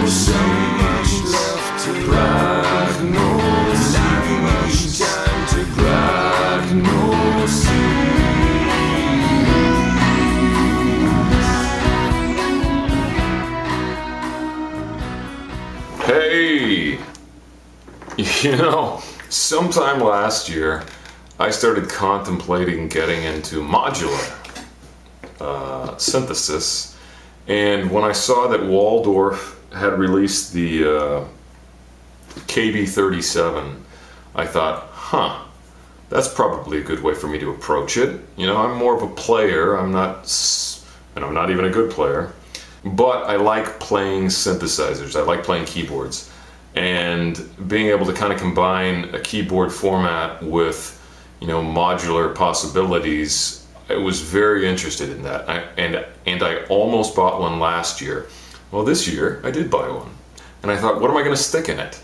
so much left to diagnose. Not much time to diagnose. Hey! You know, sometime last year, I started contemplating getting into modular synthesis, and when I saw that Waldorf had released the KB37, I thought, that's probably a good way for me to approach it. You know, I'm more of a player, I'm not even a good player, but I like playing synthesizers, I like playing keyboards, and being able to kind of combine a keyboard format with, you know, modular possibilities. I was very interested in that, and I almost bought one last year. Well, this year I did buy one, and I thought, what am I going to stick in it?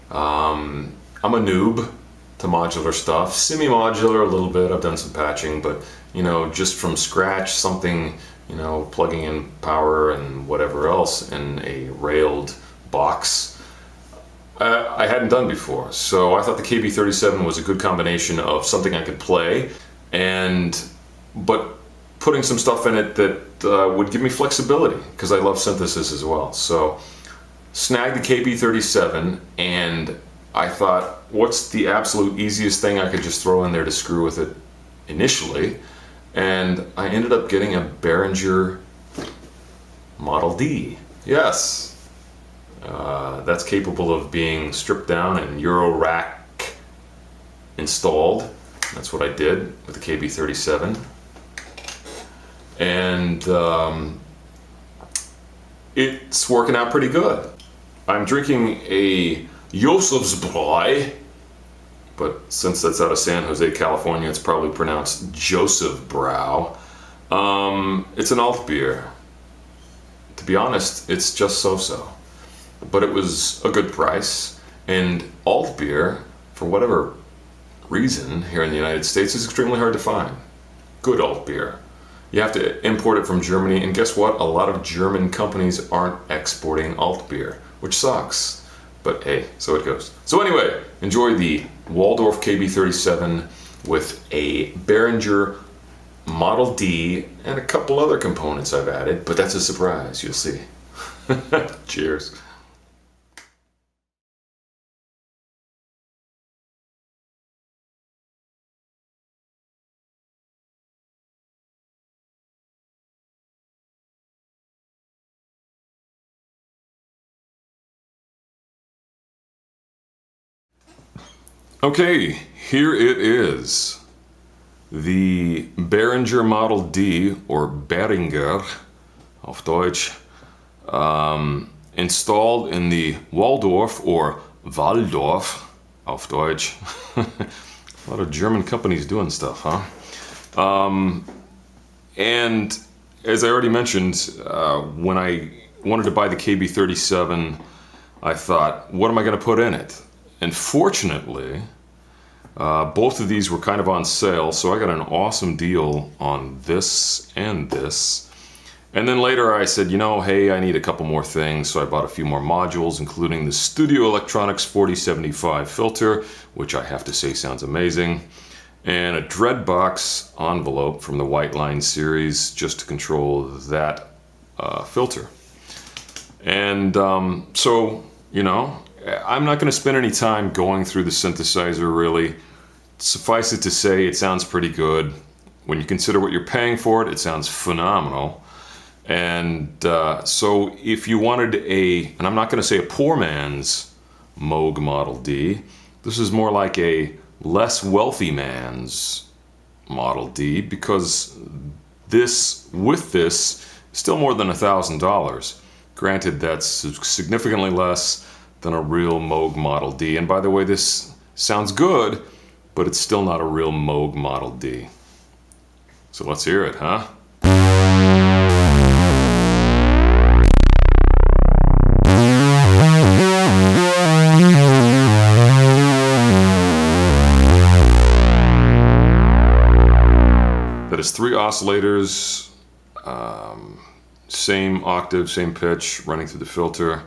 I'm a noob to modular stuff, semi-modular a little bit. I've done some patching, but you know, just from scratch, something, you know, plugging in power and whatever else in a railed box, I hadn't done before. So I thought the KB37 was a good combination of something I could play, but putting some stuff in it that would give me flexibility, because I love synthesis as well. So snagged the KB37, and I thought, what's the absolute easiest thing I could just throw in there to screw with it initially? And I ended up getting a Behringer Model D. Yes, that's capable of being stripped down and Eurorack installed. That's what I did with the KB37. And it's working out pretty good. I'm drinking a Josefsbräu, but since that's out of San Jose, California, it's probably pronounced Joseph Brow. It's an alt beer. To be honest, it's just so-so. But it was a good price, and alt beer, for whatever reason, here in the United States, is extremely hard to find. Good alt beer. You have to import it from Germany, and guess what? A lot of German companies aren't exporting alt beer, which sucks. But hey, so it goes. So anyway, enjoy the Waldorf KB37 with a Behringer Model D and a couple other components I've added, but that's a surprise, you'll see. Cheers. Okay, here it is. The Behringer Model D, or Behringer auf Deutsch, installed in the Waldorf, or Waldorf auf Deutsch. A lot of German companies doing stuff, huh? And as I already mentioned, when I wanted to buy the KB37, I thought, what am I going to put in it? And fortunately, both of these were kind of on sale, so I got an awesome deal on this and this. And then later I said, you know, hey, I need a couple more things, so I bought a few more modules, including the Studio Electronics 4075 filter, which I have to say sounds amazing, and a Dreadbox envelope from the White Line series, just to control that filter. And so, you know, I'm not going to spend any time going through the synthesizer, really. Suffice it to say, it sounds pretty good. When you consider what you're paying for it, it sounds phenomenal. And so if you wanted and I'm not going to say a poor man's Moog Model D, this is more like a less wealthy man's Model D, because with this, still more than $1,000. Granted, that's significantly less than a real Moog Model D. And by the way, this sounds good, but it's still not a real Moog Model D. So let's hear it, huh? That is 3 oscillators, same octave, same pitch, running through the filter.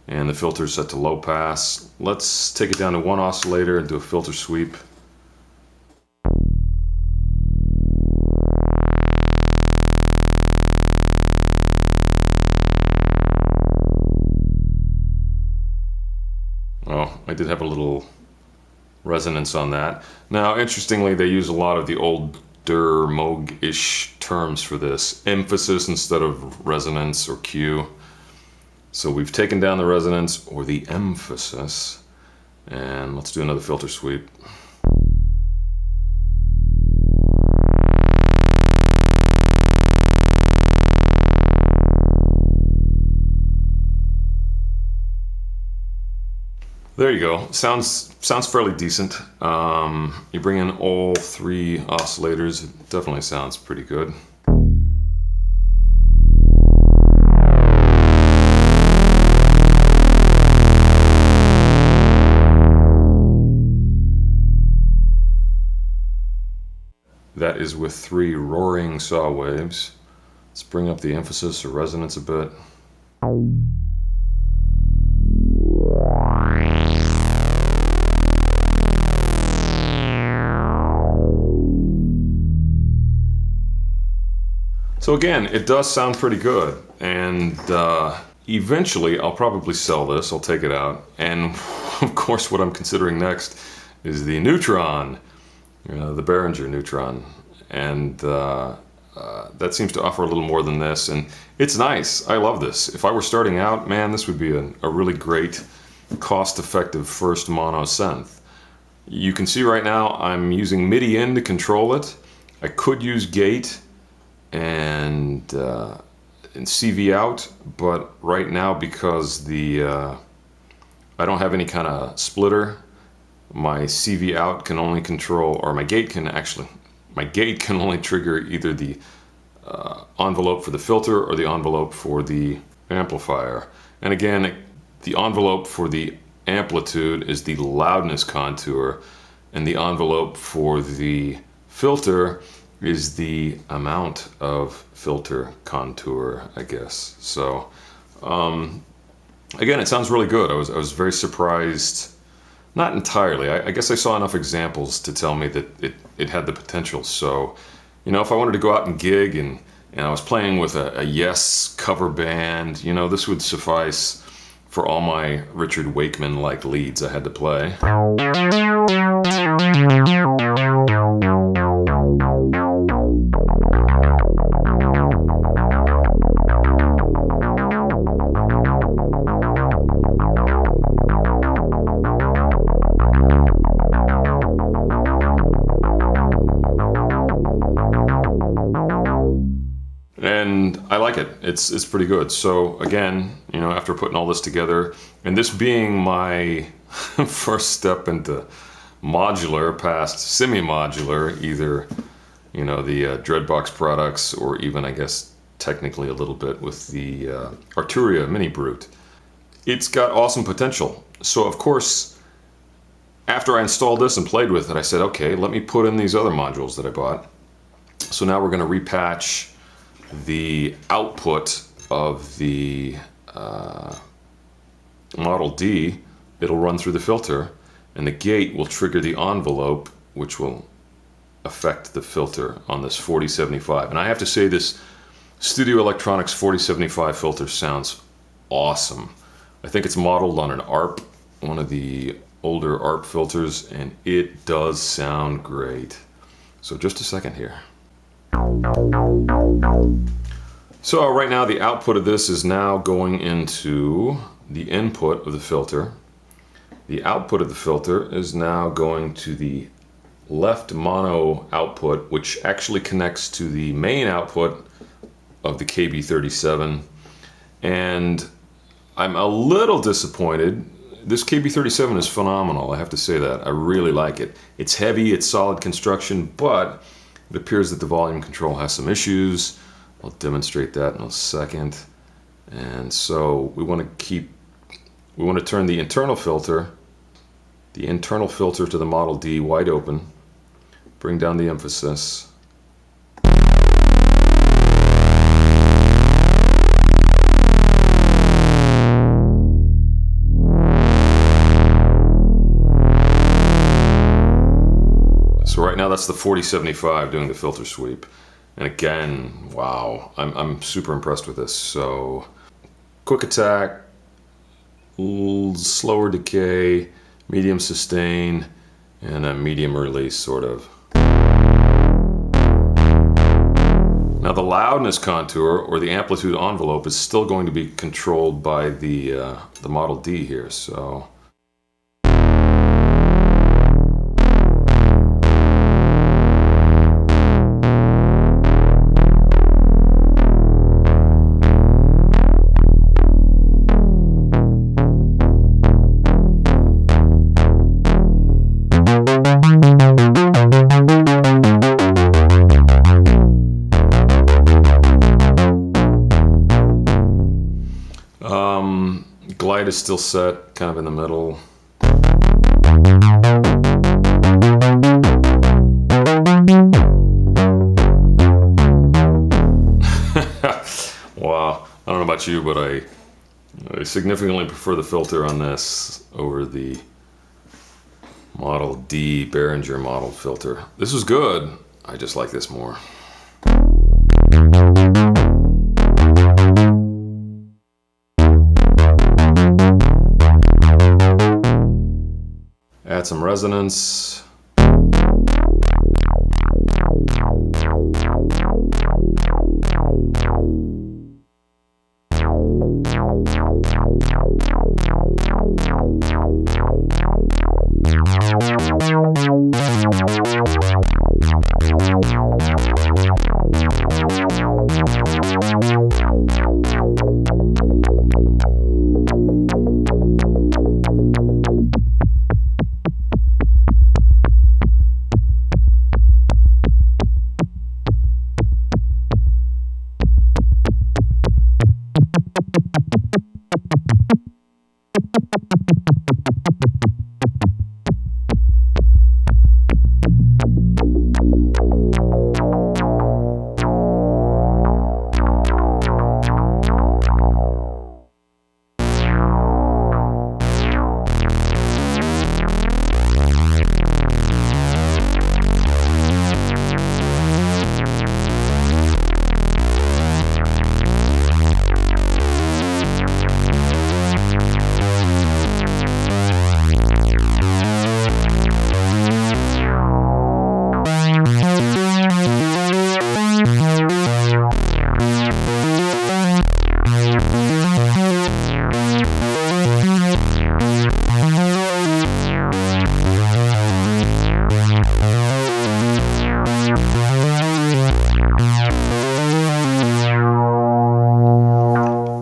and the filter is set to low pass. Let's take it down to one oscillator and do a filter sweep. Oh, I did have a little resonance on that. Now, interestingly, they use a lot of the older Moog-ish terms for this. Emphasis instead of resonance or Q. So we've taken down the resonance or the emphasis, and let's do another filter sweep. There you go. Sounds fairly decent. You bring in all three oscillators, it definitely sounds pretty good. That is with 3 roaring saw waves. Let's bring up the emphasis or resonance a bit. So again, it does sound pretty good, and eventually I'll probably sell this, I'll take it out, and of course what I'm considering next is the Neutron, the Behringer Neutron, and that seems to offer a little more than this, and it's nice. I love this. If I were starting out, man, this would be a really great, cost-effective first mono synth. You can see right now I'm using MIDI in to control it. I could use gate and CV out, but right now, because I don't have any kind of splitter, my CV out can only control, or my gate can only trigger either the envelope for the filter or the envelope for the amplifier. And again, the envelope for the amplitude is the loudness contour, and the envelope for the filter is the amount of filter contour, I guess. So again, it sounds really good. I was very surprised. Not entirely. I guess I saw enough examples to tell me that it had the potential. So, you know, if I wanted to go out and gig and I was playing with a Yes cover band, you know, this would suffice for all my Richard Wakeman-like leads I had to play. And I like it. It's pretty good. So again, you know, after putting all this together, and this being my first step into modular past semi-modular, either, you know, the Dreadbox products, or even, I guess, technically a little bit with the Arturia Mini Brute, it's got awesome potential. So of course, after I installed this and played with it, I said, okay, let me put in these other modules that I bought. So now we're going to repatch the output of the Model D. It'll run through the filter, and the gate will trigger the envelope, which will affect the filter on this 4075. And I have to say, this Studio Electronics 4075 filter sounds awesome. I think it's modeled on an ARP, one of the older ARP filters, and it does sound great. So just a second here. So right now the output of this is now going into the input of the filter. The output of the filter is now going to the left mono output, which actually connects to the main output of the KB37. And I'm a little disappointed. This KB37 is phenomenal, I have to say that. I really like it. It's heavy, it's solid construction, but it appears that the volume control has some issues. I'll demonstrate that in a second. And so we want to turn the internal filter to the Model D wide open, bring down the emphasis. now that's the 4075 doing the filter sweep. And again, wow, I'm super impressed with this. So, quick attack, slower decay, medium sustain, and a medium release, sort of. Now the loudness contour, or the amplitude envelope, is still going to be controlled by the Model D here, so... Glide is still set, kind of in the middle. Wow, I don't know about you, but I significantly prefer the filter on this over the Model D Behringer model filter. This is good, I just like this more. Add some resonance.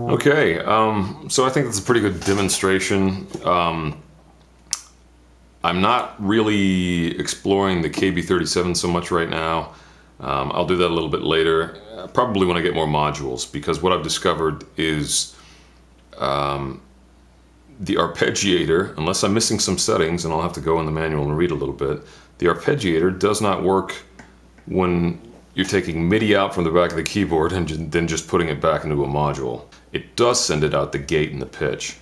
Okay, so I think that's a pretty good demonstration. I'm not really exploring the KB37 so much right now. I'll do that a little bit later, probably when I get more modules, because what I've discovered is the arpeggiator, unless I'm missing some settings, and I'll have to go in the manual and read a little bit, the arpeggiator does not work when you're taking MIDI out from the back of the keyboard and then just putting it back into a module. It does send it out the gate and the pitch.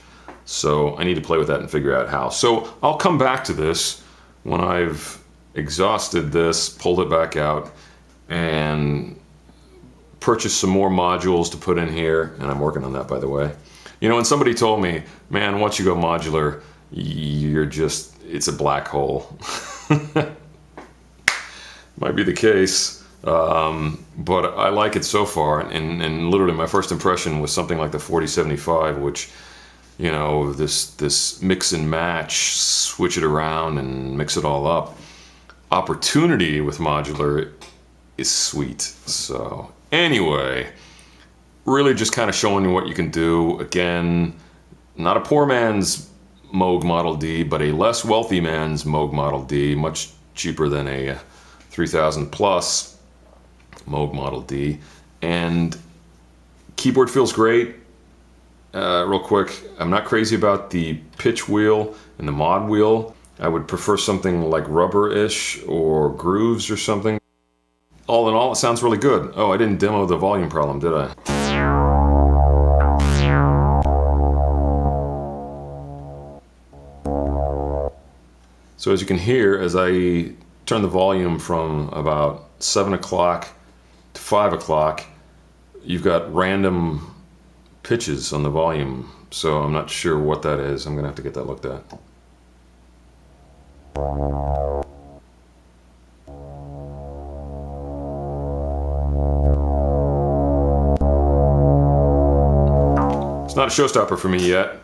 So I need to play with that and figure out how. So I'll come back to this when I've exhausted this, pulled it back out, and purchased some more modules to put in here. And I'm working on that, by the way. You know, when somebody told me, man, once you go modular, it's a black hole. Might be the case. But I like it so far, and literally my first impression was something like the 4075, which, you know, this mix and match, switch it around and mix it all up. Opportunity with modular is sweet. So anyway, really just kind of showing you what you can do. Again, not a poor man's Moog Model D, but a less wealthy man's Moog Model D, much cheaper than a 3000 plus Moog Model D, and keyboard feels great. Real quick, I'm not crazy about the pitch wheel and the mod wheel. I would prefer something like rubber-ish or grooves or something. All in all, it sounds really good. Oh, I didn't demo the volume problem, did I? So as you can hear, as I turn the volume from about 7 o'clock to 5 o'clock, you've got random pitches on the volume. So I'm not sure what that is. I'm gonna have to get that looked at. It's not a showstopper for me yet,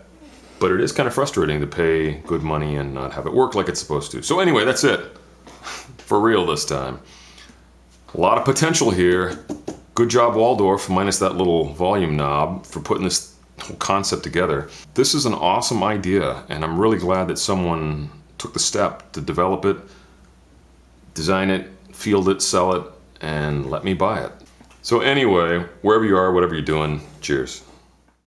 but it is kind of frustrating to pay good money and not have it work like it's supposed to. So anyway, that's it. For real this time. A lot of potential here. Good job, Waldorf, minus that little volume knob, for putting this whole concept together. This is an awesome idea, and I'm really glad that someone took the step to develop it, design it, field it, sell it, and let me buy it. So anyway, wherever you are, whatever you're doing, cheers.